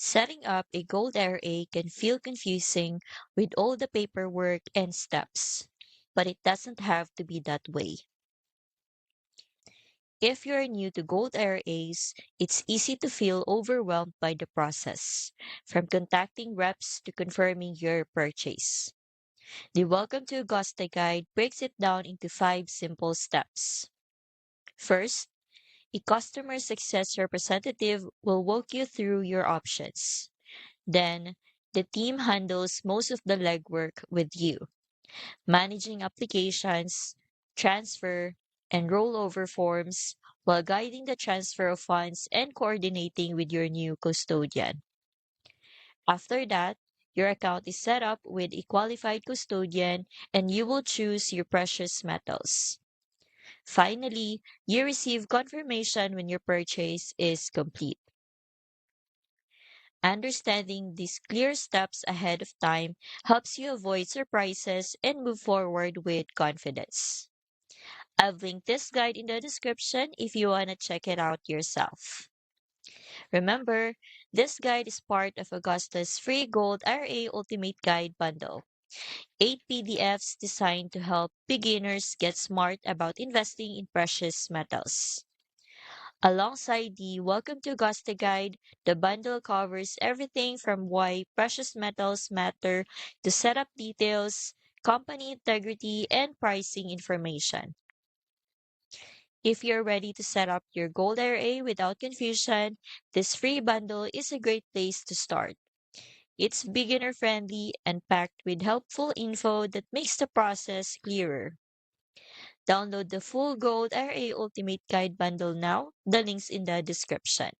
Setting up a Gold IRA can feel confusing with all the paperwork and steps, but it doesn't have to be that way. If you're new to Gold IRAs, it's easy to feel overwhelmed by the process, from contacting reps to confirming your purchase. The Welcome to Augusta guide breaks it down into 5 simple steps. First, a customer success representative will walk you through your options. Then, the team handles most of the legwork with you, managing applications, transfer, and rollover forms while guiding the transfer of funds and coordinating with your new custodian. After that, your account is set up with a qualified custodian and you will choose your precious metals. Finally, you receive confirmation when your purchase is complete. Understanding these clear steps ahead of time helps you avoid surprises and move forward with confidence. I've linked this guide in the description if you want to check it out yourself. Remember, this guide is part of Augusta's free Gold IRA Ultimate Guide bundle. 8 PDFs designed to help beginners get smart about investing in precious metals. Alongside the Welcome to Augusta guide, the bundle covers everything from why precious metals matter to setup details, company integrity, and pricing information. If you're ready to set up your Gold IRA without confusion, this free bundle is a great place to start. It's beginner friendly and packed with helpful info that makes the process clearer. Download the full Gold IRA Ultimate Guide bundle now. The link's in the description.